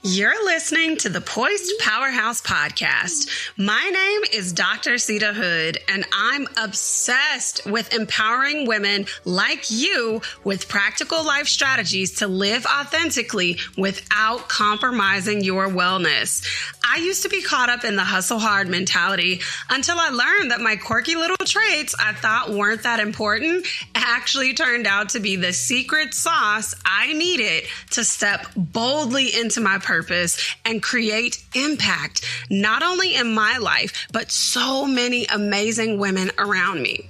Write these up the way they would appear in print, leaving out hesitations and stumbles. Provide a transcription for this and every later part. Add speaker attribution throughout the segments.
Speaker 1: You're listening to the Poised Powerhouse Podcast. My name is Dr. Seida Hood, and I'm obsessed with empowering women like you with practical life strategies to live authentically without compromising your wellness. I used to be caught up in the hustle hard mentality until I learned that my quirky little traits I thought weren't that important actually turned out to be the secret sauce I needed to step boldly into my purpose and create impact, not only in my life, but so many amazing women around me.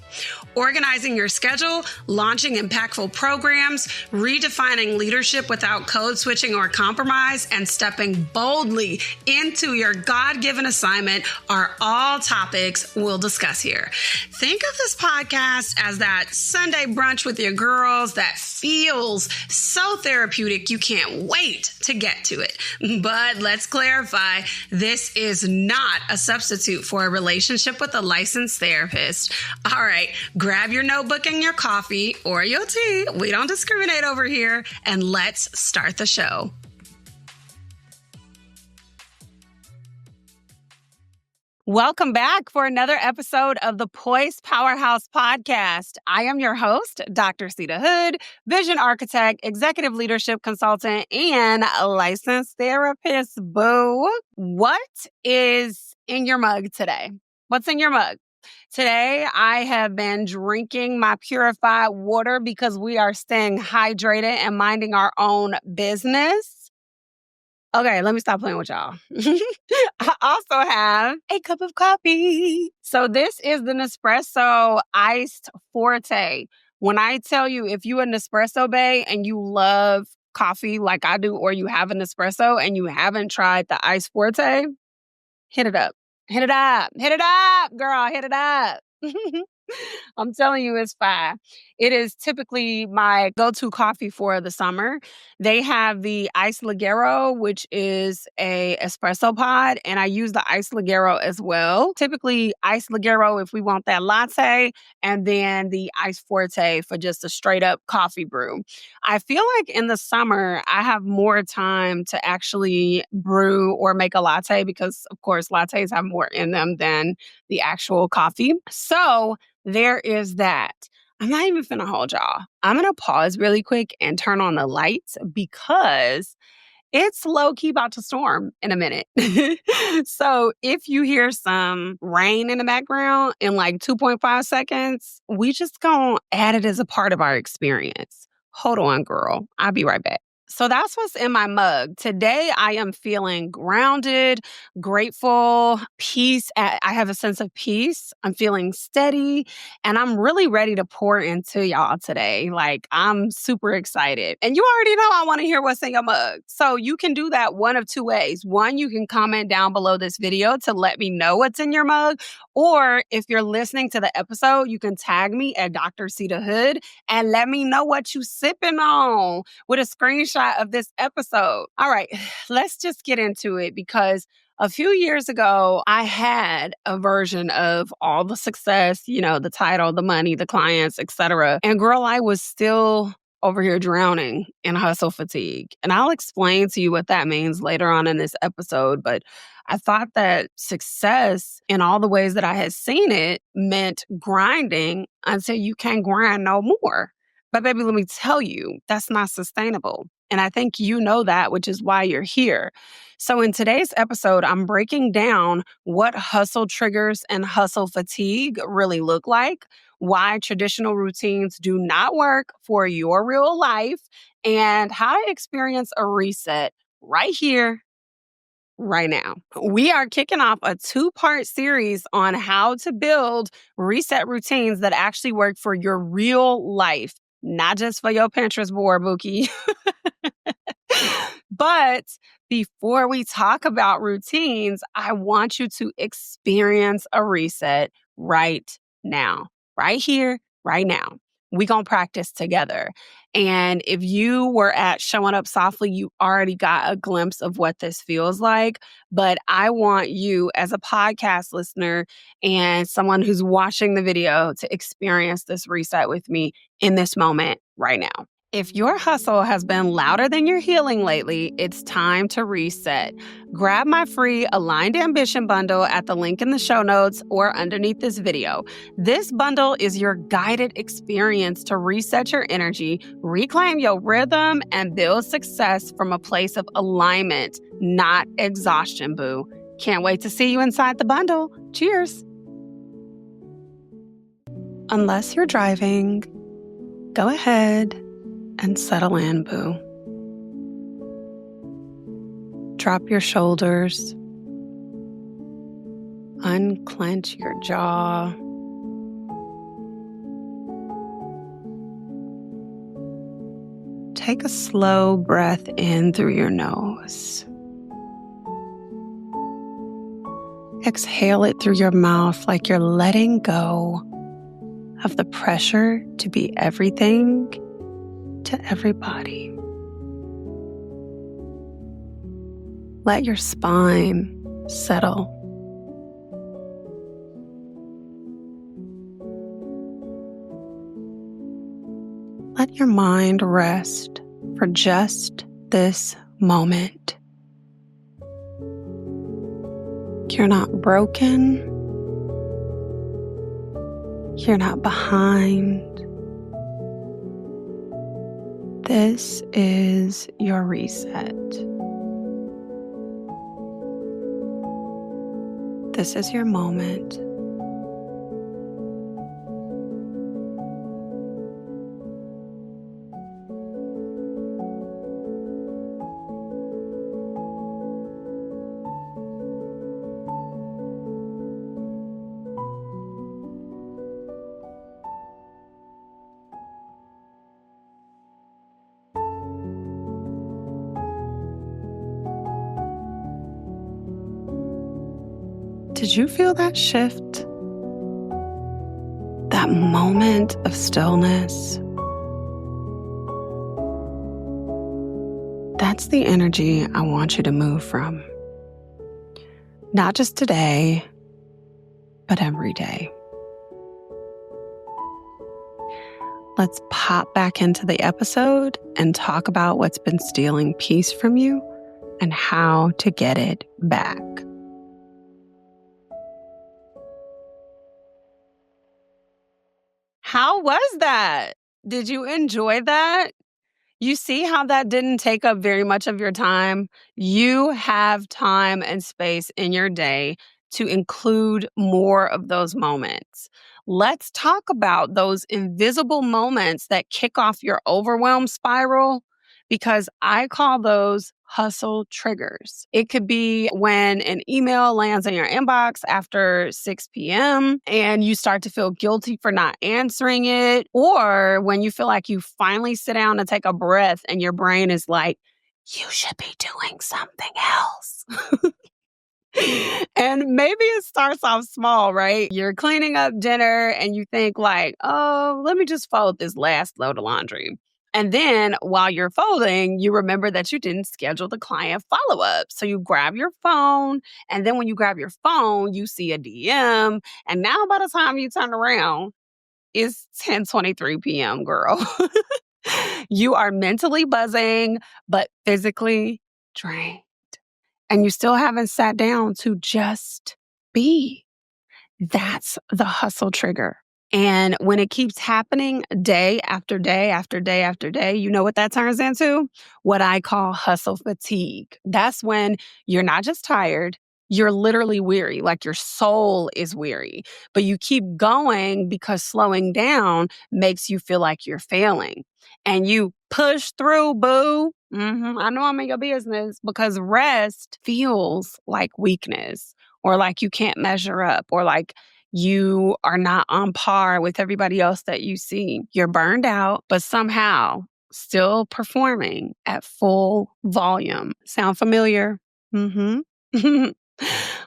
Speaker 1: Organizing your schedule, launching impactful programs, redefining leadership without code switching or compromise, and stepping boldly into your God-given assignment are all topics we'll discuss here. Think of this podcast as that Sunday brunch with your girls that feels so therapeutic you can't wait to get to it. But let's clarify, this is not a substitute for a relationship with a licensed therapist. All right, grab your notebook and your coffee or your tea. We don't discriminate over here. And let's start the show. Welcome back for another episode of the Poised Powerhouse Podcast. I am your host, Dr. Seida Hood, vision architect, executive leadership consultant, and a licensed therapist. Boo. What is in your mug today? What's in your mug? Today, I have been drinking my purified water because we are staying hydrated and minding our own business. Okay, let me stop playing with y'all. I also have a cup of coffee. So this is the Nespresso Iced Forte. When I tell you, if you an Nespresso bae and you love coffee like I do, or you have an espresso and you haven't tried the Iced Forte, hit it up. Hit it up. Hit it up, girl. Hit it up. I'm telling you, it's fire. It is typically my go-to coffee for the summer. They have the Iced Ligero, which is a espresso pod, and I use the Iced Ligero as well. Typically, Iced Ligero if we want that latte, and then the Iced Forte for just a straight-up coffee brew. I feel like in the summer, I have more time to actually brew or make a latte because, of course, lattes have more in them than the actual coffee. So there is that. I'm not even finna hold y'all. I'm gonna pause really quick and turn on the lights because it's low-key about to storm in a minute. So if you hear some rain in the background in like 2.5 seconds, we just gonna add it as a part of our experience. Hold on, girl. I'll be right back. So that's what's in my mug. Today, I am feeling grounded, grateful, peace. I have a sense of peace. I'm feeling steady, and I'm really ready to pour into y'all today. Like, I'm super excited. And you already know I want to hear what's in your mug. So you can do that one of two ways. One, you can comment down below this video to let me know what's in your mug. Or if you're listening to the episode, you can tag me at Dr. Seida Hood and let me know what you sipping on with a screenshot of this episode. All right, let's just get into it because a few years ago, I had a version of all the success, the title, the money, the clients, etc. And girl, I was still over here drowning in hustle fatigue. And I'll explain to you what that means later on in this episode. But I thought that success in all the ways that I had seen it meant grinding until you can't grind no more. But baby, let me tell you, that's not sustainable. And I think you know that, which is why you're here. So in today's episode, I'm breaking down what hustle triggers and hustle fatigue really look like, why traditional routines do not work for your real life, and how to experience a reset right here, right now. We are kicking off a 2-part series on how to build reset routines that actually work for your real life, not just for your Pinterest board, Bookie. But before we talk about routines, I want you to experience a reset right now, right here, right now. We're going to practice together. And if you were at Showing Up Softly, you already got a glimpse of what this feels like. But I want you as a podcast listener and someone who's watching the video to experience this reset with me in this moment right now. If your hustle has been louder than your healing lately, it's time to reset. Grab my free Aligned Ambition bundle at the link in the show notes or underneath this video. This bundle is your guided experience to reset your energy, reclaim your rhythm, and build success from a place of alignment, not exhaustion, boo. Can't wait to see you inside the bundle. Cheers. Unless you're driving, go ahead and settle in, boo. Drop your shoulders. Unclench your jaw. Take a slow breath in through your nose. Exhale it through your mouth like you're letting go of the pressure to be everything to everybody. Let your spine settle. Let your mind rest for just this moment. You're not broken. You're not behind. This is your reset. This is your moment. Did you feel that shift? That moment of stillness? That's the energy I want you to move from. Not just today, but every day. Let's pop back into the episode and talk about what's been stealing peace from you and how to get it back. How was that? Did you enjoy that? You see how that didn't take up very much of your time? You have time and space in your day to include more of those moments. Let's talk about those invisible moments that kick off your overwhelm spiral, because I call those hustle triggers. It could be when an email lands in your inbox after 6 p.m. and you start to feel guilty for not answering it, or when you feel like you finally sit down and take a breath and your brain is like, you should be doing something else. And maybe it starts off small, right? You're cleaning up dinner and you think like, oh, let me just fold this last load of laundry. And then while you're folding, you remember that you didn't schedule the client follow-up. So you grab your phone, and then when you grab your phone, you see a DM. And now by the time you turn around, it's 10:23 p.m., girl. You are mentally buzzing, but physically drained. And you still haven't sat down to just be. That's the hustle trigger. And when it keeps happening day after day after day after day, you know what that turns into? What I call hustle fatigue. That's when you're not just tired, you're literally weary, like your soul is weary. But you keep going because slowing down makes you feel like you're failing. And you push through, boo. I know I'm in your business, because rest feels like weakness, or like you can't measure up, or like you are not on par with everybody else that you see. You're burned out, but somehow still performing at full volume. Sound familiar?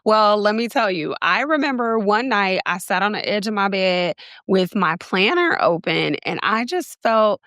Speaker 1: Well, let me tell you, I remember one night I sat on the edge of my bed with my planner open and I just felt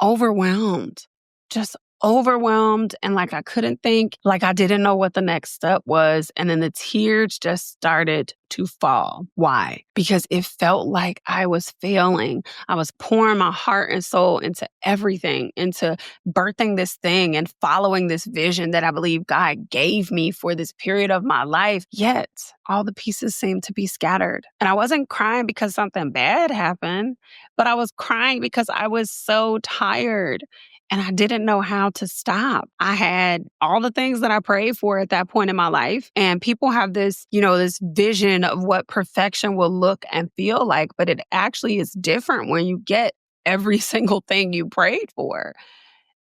Speaker 1: overwhelmed, just overwhelmed and like I couldn't think, like I didn't know what the next step was. And then the tears just started to fall. Why? Because it felt like I was failing. I was pouring my heart and soul into everything, into birthing this thing and following this vision that I believe God gave me for this period of my life. Yet all the pieces seemed to be scattered. And I wasn't crying because something bad happened, but I was crying because I was so tired. And I didn't know how to stop. I had all the things that I prayed for at that point in my life. And people have this, this vision of what perfection will look and feel like, but it actually is different when you get every single thing you prayed for.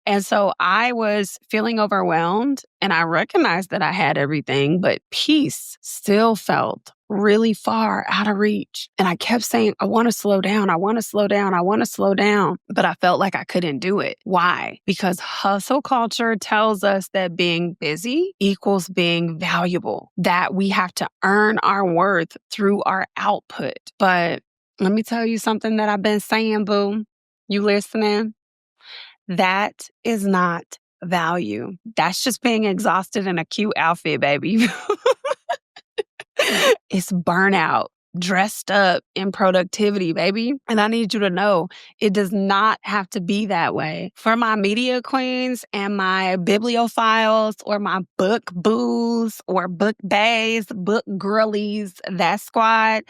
Speaker 1: And so I was feeling overwhelmed and I recognized that I had everything, but peace still felt really far out of reach. And I kept saying, I want to slow down. I want to slow down. I want to slow down. But I felt like I couldn't do it. Why? Because hustle culture tells us that being busy equals being valuable, that we have to earn our worth through our output. But let me tell you something that I've been saying, boo. You listening? That is not value. That's just being exhausted in a cute outfit, baby. It's burnout dressed up in productivity, baby. And I need you to know it does not have to be that way. For my media queens and my bibliophiles or my book boos or book bays, book girlies, that squad,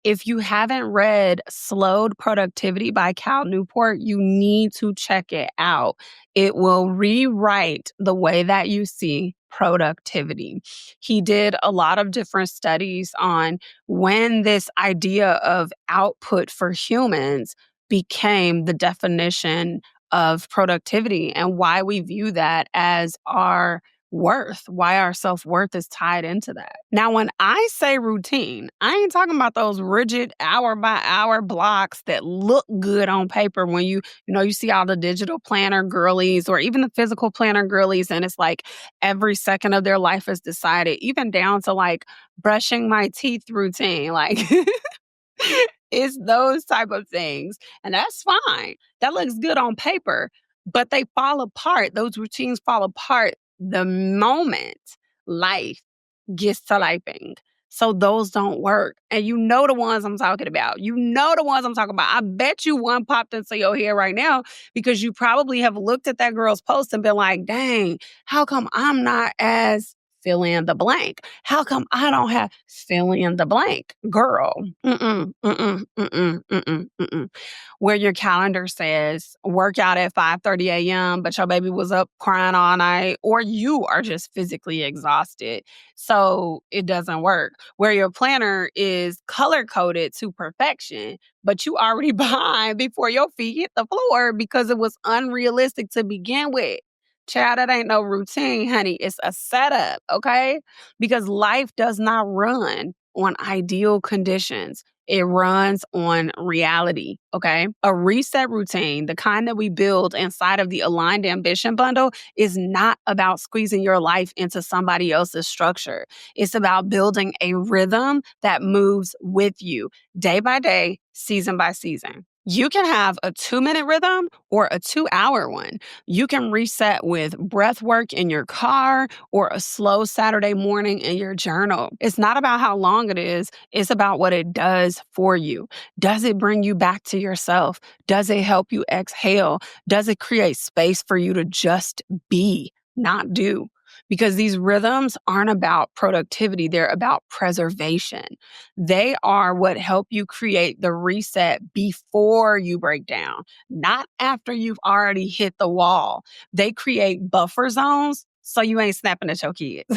Speaker 1: if you haven't read Slowed Productivity by Cal Newport, you need to check it out. It will rewrite the way that you see productivity. He did a lot of different studies on when this idea of output for humans became the definition of productivity and why we view that as our worth, why our self-worth is tied into that. Now, when I say routine, I ain't talking about those rigid hour by hour blocks that look good on paper when you see all the digital planner girlies or even the physical planner girlies, and it's like every second of their life is decided, even down to like brushing my teeth routine. Like it's those type of things. And that's fine. That looks good on paper, but they fall apart. Those routines fall apart the moment life gets to lifing. So those don't work. And you know the ones I'm talking about. I bet you one popped into your head right now because you probably have looked at that girl's post and been like, dang, how come I'm not as fill in the blank? How come I don't have fill in the blank? Girl, where your calendar says workout at 5:30 a.m., but your baby was up crying all night, or you are just physically exhausted. So it doesn't work. Where your planner is color coded to perfection, but you already behind before your feet hit the floor because it was unrealistic to begin with. Child, that ain't no routine, honey. It's a setup, okay? Because life does not run on ideal conditions. It runs on reality, okay? A reset routine, the kind that we build inside of the Aligned Ambition Bundle, is not about squeezing your life into somebody else's structure. It's about building a rhythm that moves with you day by day, season by season. You can have a 2-minute rhythm or a 2-hour one. You can reset with breath work in your car or a slow Saturday morning in your journal. It's not about how long it is. It's about what it does for you. Does it bring you back to yourself? Does it help you exhale? Does it create space for you to just be, not do? Because these rhythms aren't about productivity, they're about preservation. They are what help you create the reset before you break down, not after you've already hit the wall. They create buffer zones so you ain't snapping at your kids.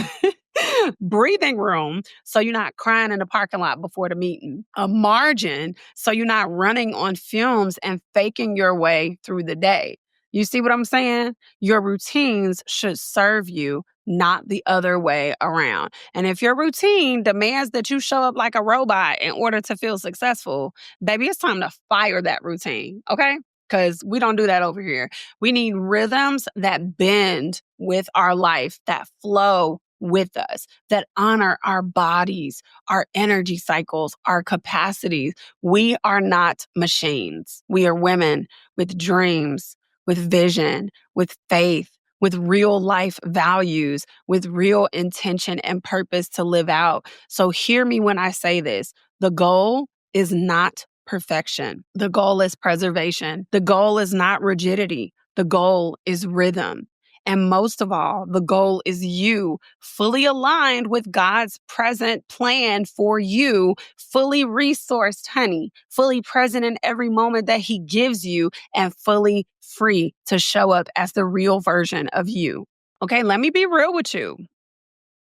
Speaker 1: Breathing room so you're not crying in the parking lot before the meeting. A margin so you're not running on fumes and faking your way through the day. You see what I'm saying? Your routines should serve you, not the other way around. And if your routine demands that you show up like a robot in order to feel successful, baby, it's time to fire that routine, okay? Because we don't do that over here. We need rhythms that bend with our life, that flow with us, that honor our bodies, our energy cycles, our capacities. We are not machines. We are women with dreams, with vision, with faith, with real life values, with real intention and purpose to live out. So hear me when I say this. The goal is not perfection. The goal is preservation. The goal is not rigidity. The goal is rhythm. And most of all, the goal is you fully aligned with God's present plan for you, fully resourced, honey, fully present in every moment that He gives you, and fully free to show up as the real version of you. Okay, let me be real with you.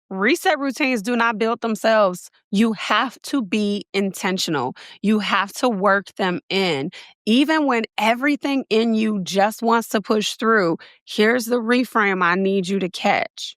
Speaker 1: Reset routines do not build themselves. You have to be intentional. You have to work them in. Even when everything in you just wants to push through, here's the reframe I need you to catch.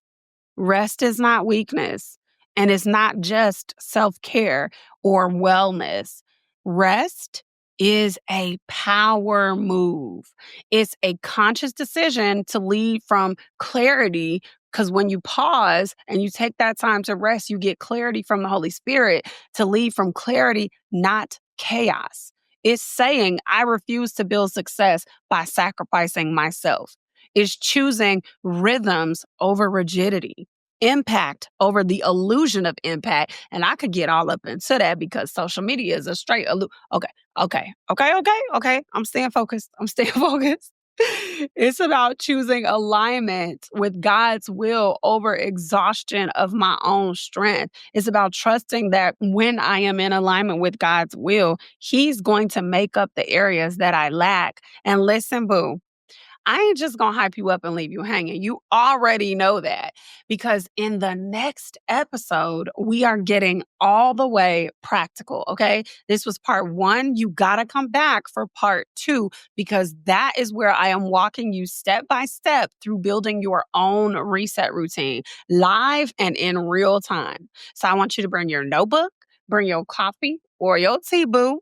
Speaker 1: Rest is not weakness, and it's not just self-care or wellness. Rest is a power move. It's a conscious decision to lead from clarity, because when you pause and you take that time to rest, you get clarity from the Holy Spirit to lead from clarity, not chaos. It's saying, I refuse to build success by sacrificing myself. It's choosing rhythms over rigidity, impact over the illusion of impact. And I could get all up into that because social media is a straight okay. I'm staying focused. It's about choosing alignment with God's will over exhaustion of my own strength. It's about trusting that when I am in alignment with God's will, He's going to make up the areas that I lack. And listen, boo, I ain't just gonna hype you up and leave you hanging. You already know that, because in the next episode, we are getting all the way practical, okay? This was part 1. You gotta come back for part 2, because that is where I am walking you step by step through building your own reset routine, live and in real time. So I want you to bring your notebook, bring your coffee or your tea, boo,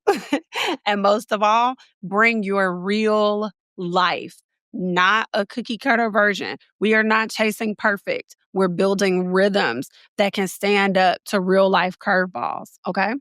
Speaker 1: and most of all, bring your real life. Not a cookie cutter version. We are not chasing perfect. We're building rhythms that can stand up to real life curveballs, okay?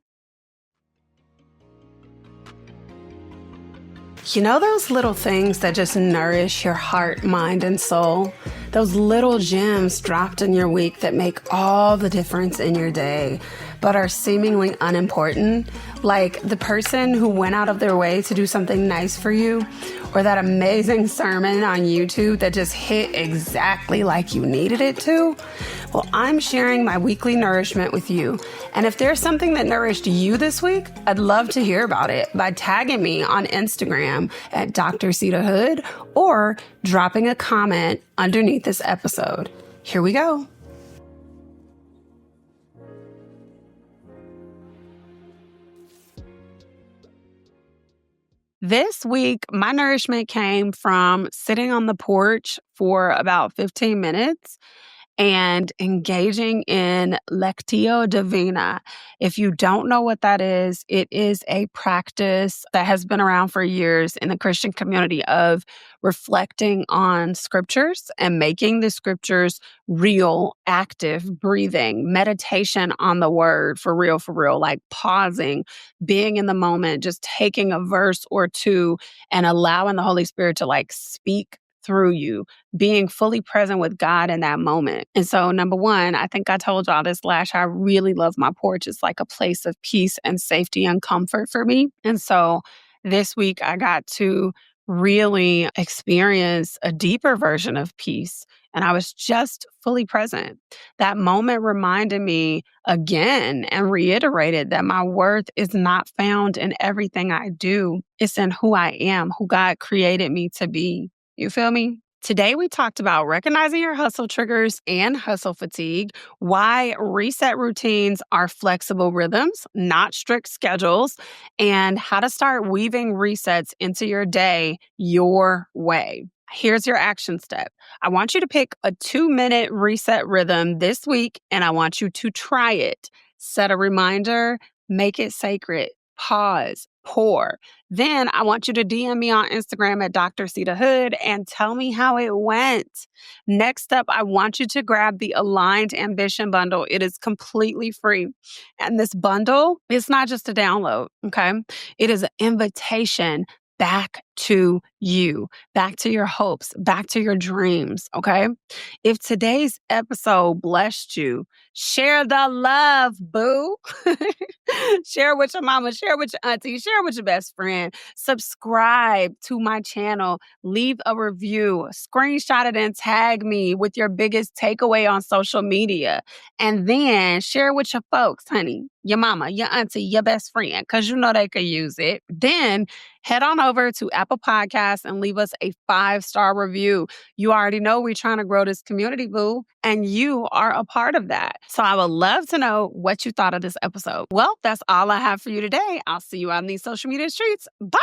Speaker 1: You know those little things that just nourish your heart, mind, and soul? Those little gems dropped in your week that make all the difference in your day, but are seemingly unimportant? Like the person who went out of their way to do something nice for you, or that amazing sermon on YouTube that just hit exactly like you needed it to? Well, I'm sharing my weekly nourishment with you. And if there's something that nourished you this week, I'd love to hear about it by tagging me on Instagram at Dr. Seida Hood or dropping a comment underneath this episode. Here we go. This week, my nourishment came from sitting on the porch for about 15 minutes and engaging in Lectio Divina. If you don't know what that is, it is a practice that has been around for years in the Christian community of reflecting on scriptures and making the scriptures real, active, breathing, meditation on the word for real, like pausing, being in the moment, just taking a verse or two and allowing the Holy Spirit to like speak through you, being fully present with God in that moment. And so, number one, I think I told y'all this last year, I really love my porch. It's like a place of peace and safety and comfort for me. And so this week I got to really experience a deeper version of peace. And I was just fully present. That moment reminded me again and reiterated that my worth is not found in everything I do. It's in who I am, who God created me to be. You feel me? Today, we talked about recognizing your hustle triggers and hustle fatigue, why reset routines are flexible rhythms, not strict schedules, and how to start weaving resets into your day your way. Here's your action step. I want you to pick a 2-minute reset rhythm this week, and I want you to try it. Set a reminder, make it sacred, pause, pour. Then I want you to DM me on Instagram at Dr. Seida Hood and tell me how it went. Next up, I want you to grab the Aligned Ambition Bundle. It is completely free. And this bundle is not just a download, okay? It is an invitation back to you, back to your hopes, back to your dreams. Okay. If today's episode blessed you, share the love, boo. Share with your mama, share with your auntie, share with your best friend. Subscribe to my channel, leave a review, screenshot it and tag me with your biggest takeaway on social media. And then share with your folks, honey, your mama, your auntie, your best friend, because you know they could use it. Then head on over to Apple Podcasts and leave us a 5-star review. You already know we're trying to grow this community, boo, and you are a part of that. So I would love to know what you thought of this episode. Well, that's all I have for you today. I'll see you on these social media streets. Bye.